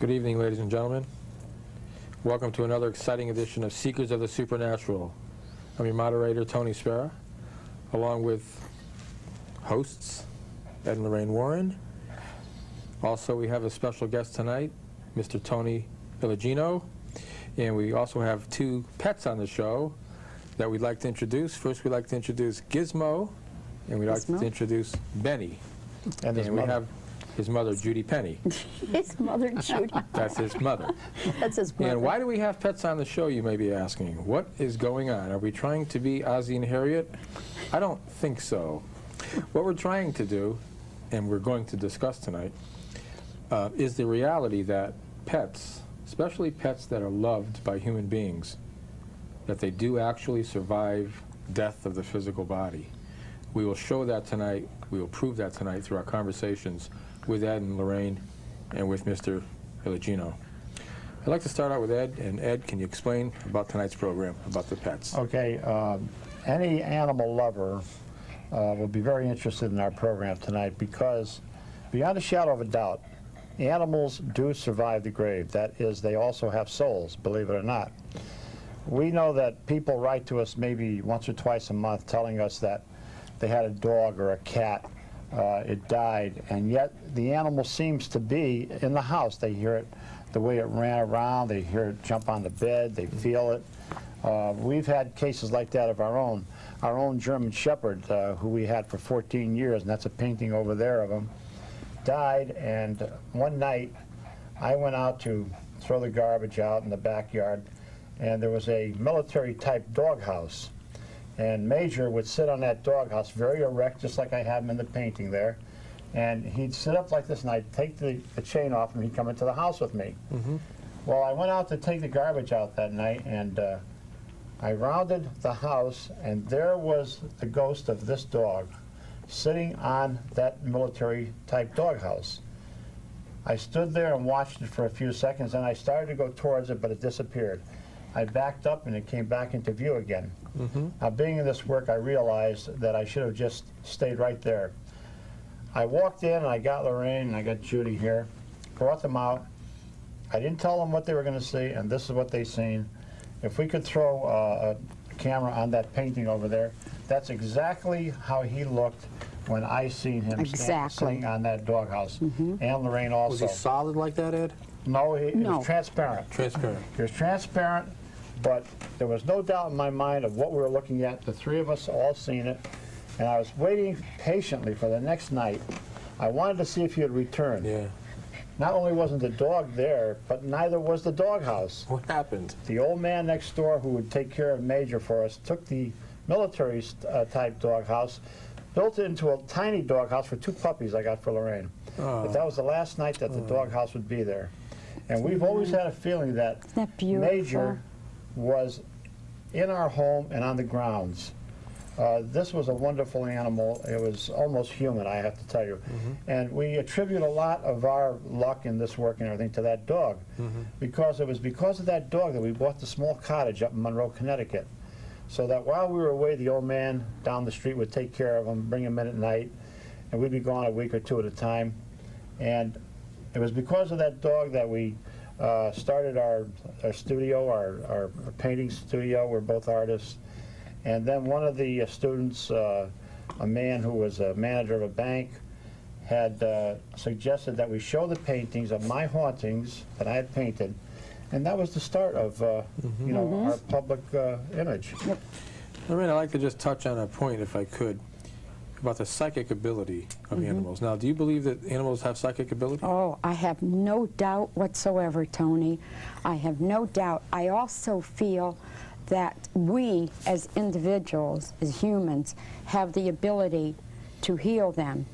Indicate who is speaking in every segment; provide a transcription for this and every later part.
Speaker 1: Good evening, ladies and gentlemen. Welcome to another exciting edition of Seekers of the Supernatural. I'm your moderator, Tony Spera, along with hosts, Ed and Lorraine Warren. Also, we have a special guest tonight, Mr. Tony Illigino, and we also have two pets on the show that we'd like to introduce. First, we'd like to introduce Gizmo, and we'd like to introduce Benny. And we have his mother, Judy Penny.
Speaker 2: His mother, Judy.
Speaker 1: That's his mother.
Speaker 2: That's his mother.
Speaker 1: And why do we have pets on the show, you may be asking? What is going on? Are we trying to be Ozzie and Harriet? I don't think so. What we're trying to do, and we're going to discuss tonight, is the reality that pets, especially pets that are loved by human beings, that they do actually survive death of the physical body. We will show that tonight. We will prove that tonight through our conversations with Ed and Lorraine and with Mr. Illigino. I'd like to start out with Ed. And Ed, can you explain about tonight's program, about the pets?
Speaker 3: Okay. Any animal lover will be very interested in our program tonight because, beyond a shadow of a doubt, animals do survive the grave. That is, they also have souls, believe it or not. We know that people write to us maybe once or twice a month telling us that they had a dog or a cat, it died, and yet the animal seems to be in the house. They hear it, the way it ran around, they hear it jump on the bed, they feel it. We've had cases like that of our own. Our own German Shepherd, who we had for 14 years, and that's a painting over there of him, died, and one night I went out to throw the garbage out in the backyard, and there was a military-type doghouse. And Major would sit on that doghouse, very erect, just like I have him in the painting there. And he'd sit up like this, and I'd take the chain off, and he'd come into the house with me. Mm-hmm. Well, I went out to take the garbage out that night, and I rounded the house, and there was the ghost of this dog sitting on that military-type doghouse. I stood there and watched it for a few seconds, and I started to go towards it, but it disappeared. I backed up, and it came back into view again. Mm-hmm. Now, being in this work, I realized that I should have just stayed right there. I walked in, and I got Lorraine, and I got Judy here, brought them out. I didn't tell them what they were going to see, and this is what they seen. If we could throw a camera on that painting over there, that's exactly how he looked when I seen him sitting on that doghouse. Mm-hmm. And Lorraine also.
Speaker 1: Was he solid like that, Ed?
Speaker 3: No, he was transparent.
Speaker 1: Transparent.
Speaker 3: He was transparent, but there was no doubt in my mind of what we were looking at. The three of us all seen it, and I was waiting patiently for the next night. I wanted to see if he would return.
Speaker 1: Yeah.
Speaker 3: Not only wasn't the dog there, but neither was the doghouse.
Speaker 1: What happened?
Speaker 3: The old man next door who would take care of Major for us took the military-type doghouse, built it into a tiny doghouse for two puppies I got for Lorraine. Oh. But that was the last night that the doghouse would be there. And we've always had a feeling that Major was in our home and on the grounds. This was a wonderful animal. It was almost human, I have to tell you. Mm-hmm. And we attribute a lot of our luck in this work and everything to that dog. Mm-hmm. Because it was because of that dog that we bought the small cottage up in Monroe, Connecticut. So that while we were away, the old man down the street would take care of him, bring him in at night, and we'd be gone a week or two at a time. And it was because of that dog that we started our studio, our painting studio. We're both artists. And then one of the students, a man who was a manager of a bank, had suggested that we show the paintings of my hauntings that I had painted. And that was the start of, you know, our public image.
Speaker 1: Yep. Lorraine, I'd like to just touch on a point, if I could, about the psychic ability of animals. Now, do you believe that animals have psychic ability?
Speaker 2: Oh, I have no doubt whatsoever, Tony. I have no doubt. I also feel that we, as individuals, as humans, have the ability to heal them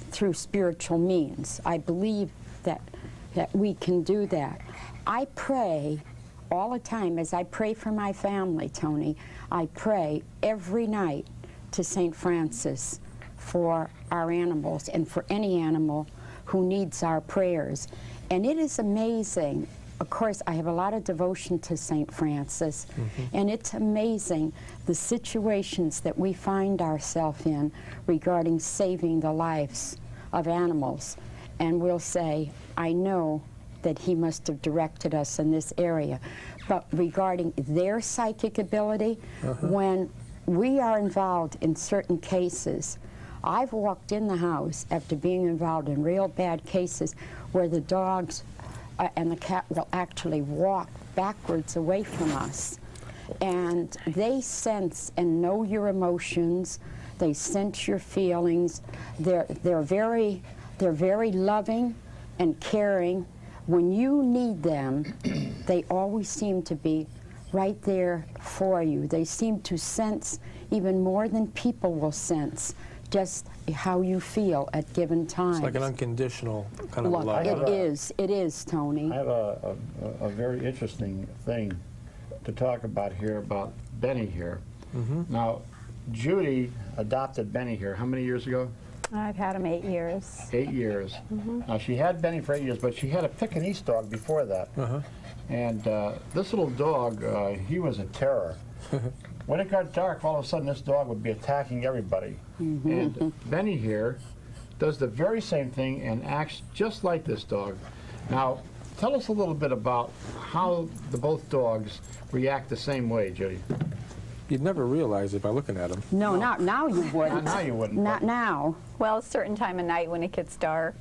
Speaker 2: through spiritual means. I believe that we can do that. I pray all the time, as I pray for my family, Tony, I pray every night to St. Francis for our animals and for any animal who needs our prayers. And it is amazing. Of course, I have a lot of devotion to St. Francis, and it's amazing the situations that we find ourselves in regarding saving the lives of animals. And we'll say, I know that he must have directed us in this area. But regarding their psychic ability, when we are involved in certain cases, I've walked in the house after being involved in real bad cases where the dogs and the cat will actually walk backwards away from us. And they sense and know your emotions. They sense your feelings. They're very loving and caring. When you need them, they always seem to be right there for you. They seem to sense even more than people will sense just how you feel at given times.
Speaker 1: It's like an unconditional kind of
Speaker 2: Look,
Speaker 1: love.
Speaker 2: it is, Tony.
Speaker 3: I have a very interesting thing to talk about here about Benny here. Now, Judy adopted Benny here how many years ago?
Speaker 4: I've had him 8 years.
Speaker 3: 8 years. Now, she had Benny for 8 years, but she had a Pekingese dog before that. And this little dog, he was a terror. When it got dark, all of a sudden this dog would be attacking everybody. And Benny here does the very same thing and acts just like this dog. Now, tell us a little bit about how the both dogs react the same way, Judy.
Speaker 1: You'd never realize it by looking at them.
Speaker 2: No, not now you wouldn't.
Speaker 3: Not now you wouldn't.
Speaker 2: Not now.
Speaker 4: Well, a certain time of night when it gets dark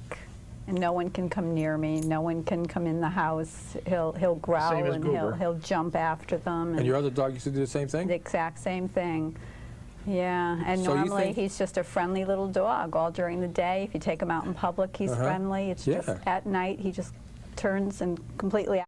Speaker 4: and no one can come near me, no one can come in the house, he'll growl
Speaker 3: Same as
Speaker 4: and
Speaker 3: Goober.
Speaker 4: he'll jump after them.
Speaker 1: And your other dog used to do the same thing?
Speaker 4: The exact same thing. Yeah, and
Speaker 1: So you
Speaker 4: normally
Speaker 1: think-
Speaker 4: he's just a friendly little dog all during the day. If you take him out in public, he's friendly. It's just
Speaker 1: Yeah.
Speaker 4: at night he just turns and completely